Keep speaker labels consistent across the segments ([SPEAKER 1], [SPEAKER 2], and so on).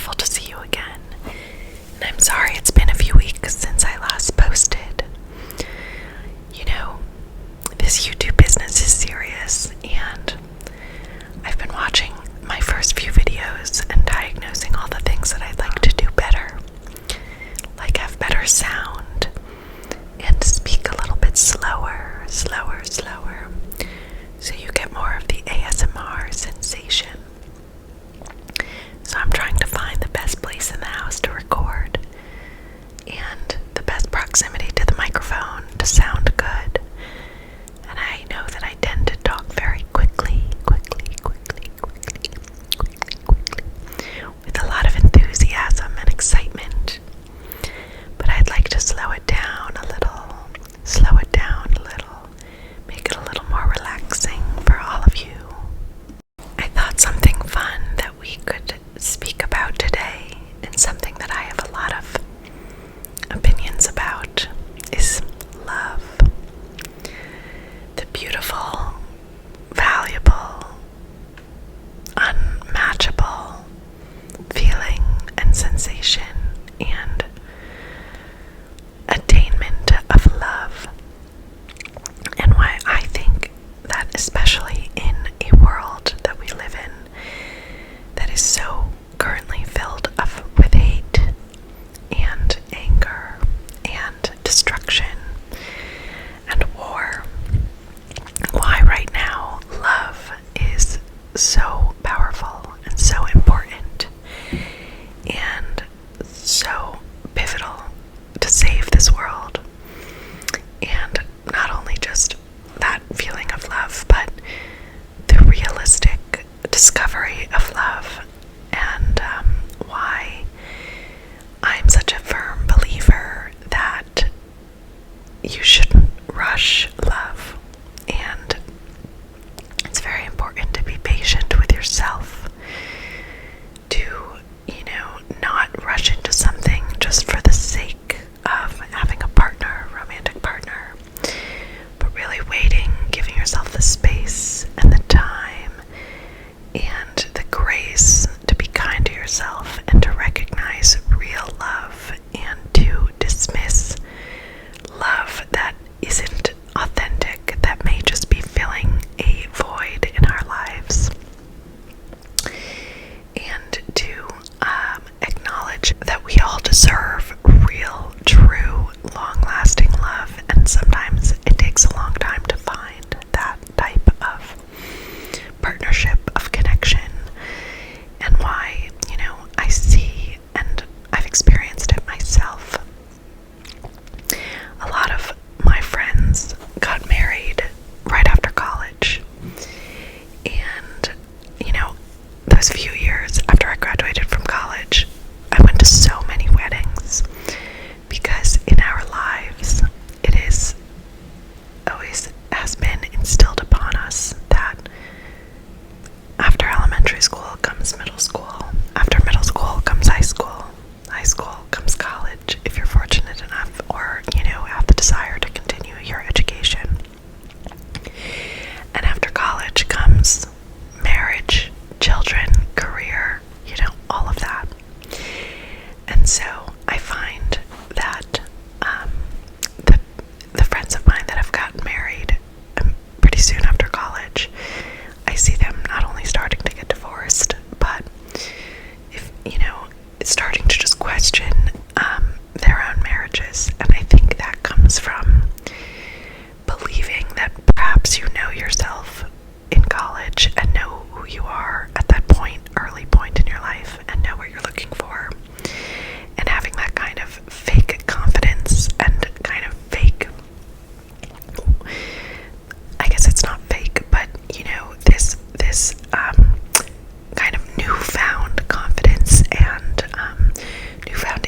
[SPEAKER 1] wonderful to see you again. And I'm sorry it's been a few weeks since I last posted. You know, this YouTube business is serious, and I've been watching my first few videos and diagnosing all the things that I'd like to do better. Like have better sound and speak a little bit slower, so you get more of the ASMR sensation. So I'm trying to find the best place in the house to record and the best proximity to the microphone to sound good. And I know that I tend to talk very quickly, with a lot of enthusiasm and excitement. But I'd like to slow it down a little, make it a little more relaxing for all of you. I thought something fun that we could speak about today, and something that I have a lot of opinions about, is love. The beautiful, valuable, unmatchable feeling and sensation and attainment of love. And why I think that, especially in a world that we live in that is so currently filled with hate and anger and destruction and war, why right now love is so powerful and so important and so pivotal to save this world. And not only just that feeling of love, but the realistic discovery of love, and why I'm such a firm believer that you shouldn't rush love, and it's very important to be patient with yourself, to, not rush into something just for the sake of having a partner, romantic partner, but really waiting, giving yourself the space and the time and the grace to be kind to yourself and to recognize real love, and to dismiss love that isn't authentic, that may just be filling a void in our lives, and to acknowledge that we all deserve real, true, long-lasting love, and sometimes it takes a long time to find that type of partnership, of connection. And why, I see, and I've experienced it myself, a lot of my friends got married right after college, and those few years after I graduated from college, I went to so many weddings, because in our lives it is always has been instilled upon us that after elementary school comes middle school, after middle school comes high school comes college, if you're fortunate enough, or have the desire to continue your education, and after college comes marriage, children, career, all of that. And so I find that the friends of mine that have gotten married pretty soon after college, I see them not only starting to get divorced, but if starting to just question their own marriages. And I think that comes from believing that perhaps you know yourself in college and know who you are at that early point in your life, and know what you're looking for, and having that kind of fake confidence and kind of fake, I guess it's not fake, but this kind of newfound confidence and newfound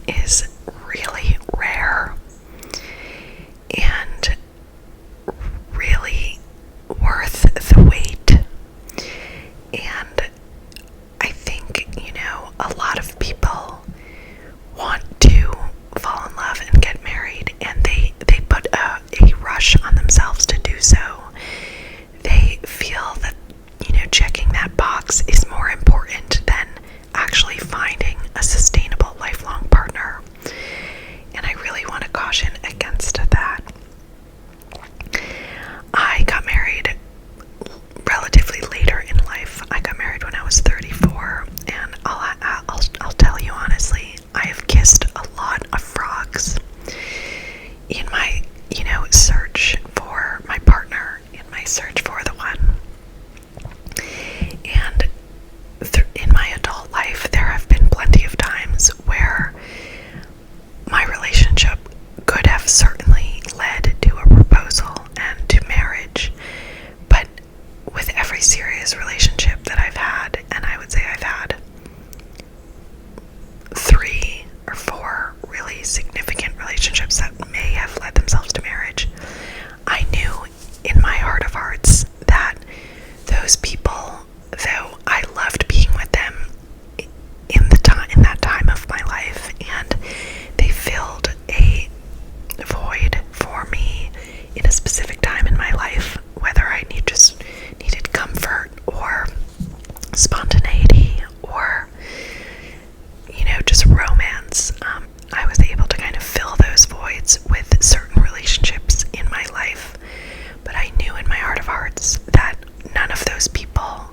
[SPEAKER 1] is really rare and really worth the wait. And I think, a lot of people want to fall in love and get married, and they put a rush on themselves to do so. They feel that, checking that box is more important than actually finding a sustainable lifelong partner. And I really want to caution against that. I got married relatively later in life. I got married when I was 34, and I'll tell you honestly, I have kissed a lot of frogs in my, search for my partner, in my search for the one. And in my adult life, there have been plenty of times where my relationship could have certainly led to a proposal and to marriage. But with every serious relationship that I've had, and I would say I've had 3 or 4 really significant relationships that may have led themselves to marriage, I knew in my heart of hearts that those people, though I loved being with them in that time of my life, and they filled a void for me in a specific time in my life, whether I just needed comfort or spontaneity or just romance. I was able to kind of fill those voids with certain relationships in my life, but I knew in my heart of hearts that none of those people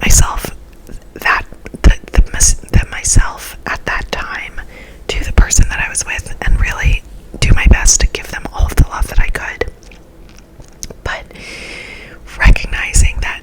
[SPEAKER 1] myself that myself at that time to the person that I was with, and really do my best to give them all of the love that I could. But recognizing that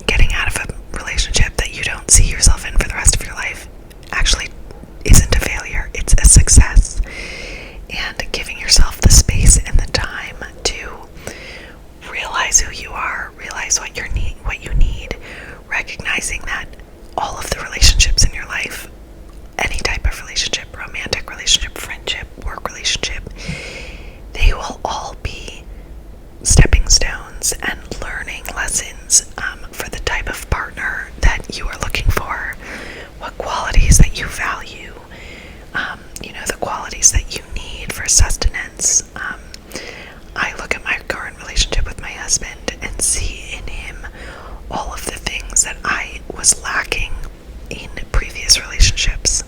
[SPEAKER 1] getting out of a relationship that you don't see yourself in for the rest of your life actually isn't a failure, it's a success. And giving yourself the space and the time to realize who you are, realize what you need, recognizing that all of the relationships in your life, any type of relationship, romantic relationship, friendship, work relationship, they will all be stepping stones and learning lessons for the type of partner that you are looking for, what qualities that you value, the qualities that you need for sustenance. I look at my current relationship with my husband and see in him all of the things that I was lacking in previous relationships.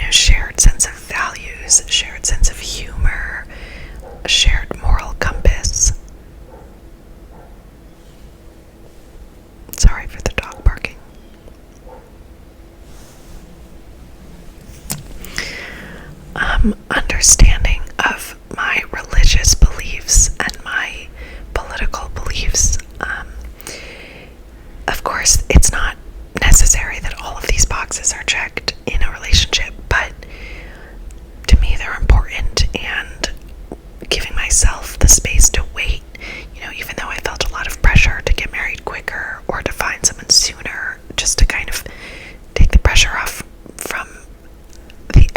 [SPEAKER 1] Shared sense of values, shared sense of humor, a shared moral compass. Sorry for the dog barking. Understanding of my religious beliefs and my political beliefs. Of course, it's not necessary that all of these boxes are checked in a relationship, but to me they're important, and giving myself the space to wait, even though I felt a lot of pressure to get married quicker or to find someone sooner, just to kind of take the pressure off from the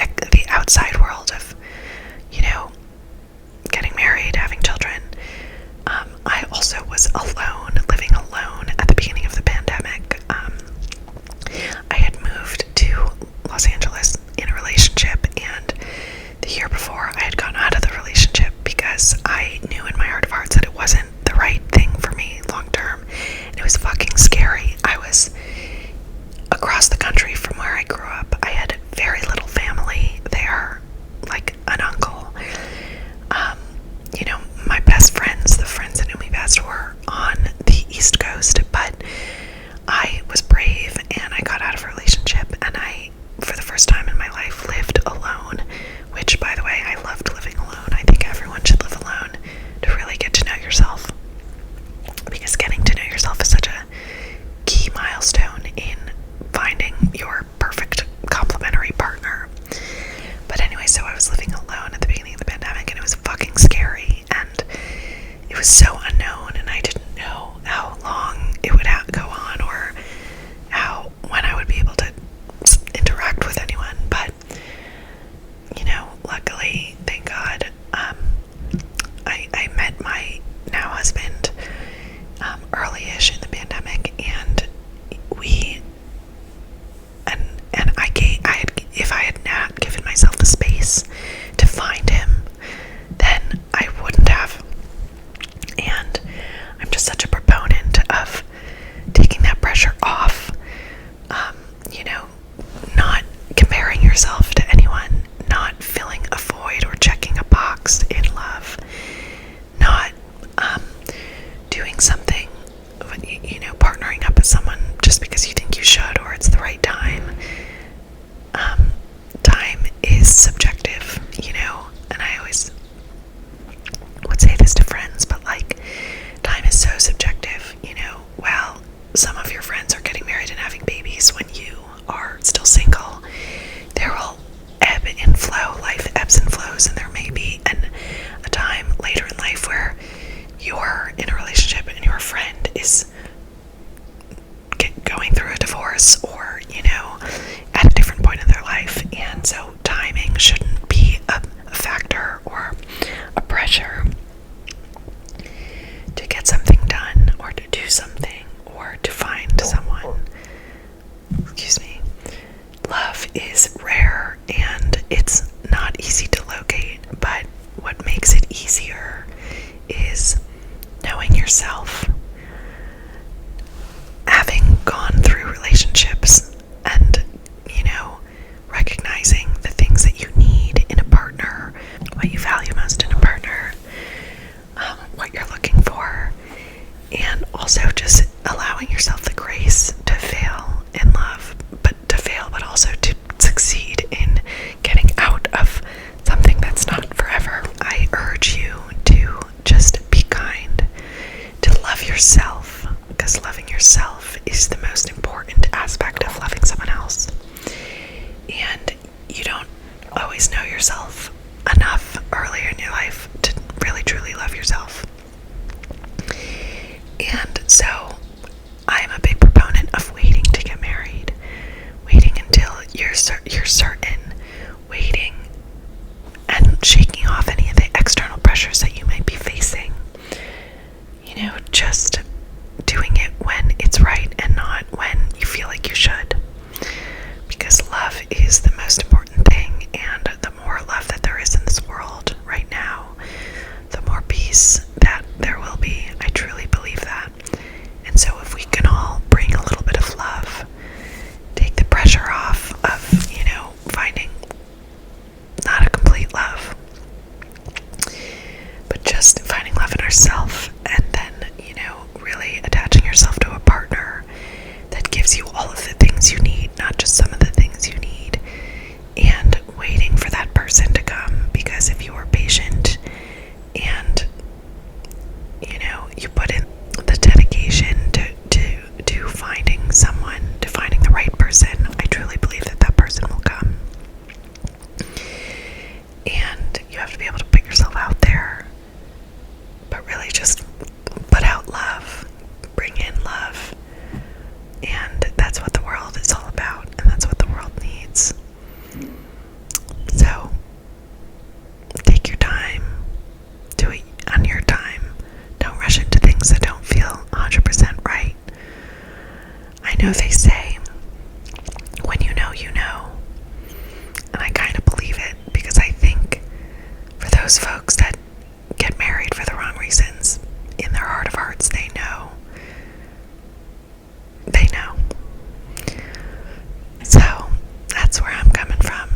[SPEAKER 1] outside world of, getting married, having children. I also was alone, living alone at the beginning of the pandemic. I had moved to Los Angeles in a relationship, and the year before I had gone out of the relationship because I knew in my heart of hearts that it wasn't the right thing for me long term, and it was fucking scary. I was across the country from where I grew up. I had very little family there, like an uncle. My best friends, the friends that knew me best, were on the East Coast, but I was brave and I got out of a relationship, and I, for the first time in my life, lived alone, which, by the way, I loved living alone. I think everyone should live alone to really get to know yourself, because getting to know yourself is such a key milestone in finding your perfect complementary partner. But anyway, so I was living alone at the beginning of the pandemic, and it was fucking scary, and it was so unknown, and I didn't know how long it would go on, or when I would be able to interact with anyone. But luckily, thank God, I met my now husband early-ish in the pandemic, and if I had not given myself the space to find him, then I wouldn't have. And I'm just such a proponent of taking that pressure off, not comparing yourself to anyone, not filling a void or checking a box in love, not doing something, partnering up with someone just because you think you should or it's the right time. Time is subjective, and I always would say this to friends, but time is so subjective. While some of your friends are getting married and having babies when you are still single, there will ebb and flow. Life ebbs and flows, and there may be a time later in life where you're in a relationship and your friend is going through a divorce, or at a different point in their life, and so timing shouldn't be a factor or a pressure to get something done or to do something or to find someone. Excuse me. Love is rare and it's not easy to locate, but what makes it easier is knowing yourself, having gone through relationships, and recognizing the things that you need in a partner, what you value most in a partner, what you're looking for, and pressures that you might be facing. Just doing it when it's right and not when you feel like you should. Because love is the most important thing, and the more love that there is in this world right now, the more peace that there will be. I truly believe that. And so if we can all bring a little bit of love, take the pressure off of, finding not a complete love, but just finding love in ourselves, and then, really attaching yourself to a partner that gives you all of the things you need, not just some of the things you need, and waiting for that person to come. Because if you are patient and, you put in the dedication to finding someone, to finding the right person, I truly believe that that person will come. And you have to be able to put yourself out there, but really just put out love, bring in love, and that's what the world is all about, and that's what the world needs. So take your time, do it on your time. Don't rush into things that don't feel 100% right. I know they say, when you know, you know. And I kind of believe it, because I think for those folks that get married for the wrong reasons, in their heart of hearts, they know. They know. So that's where I'm coming from.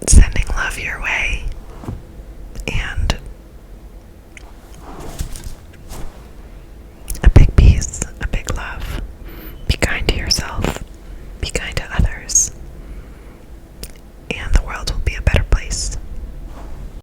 [SPEAKER 1] Sending love your way. And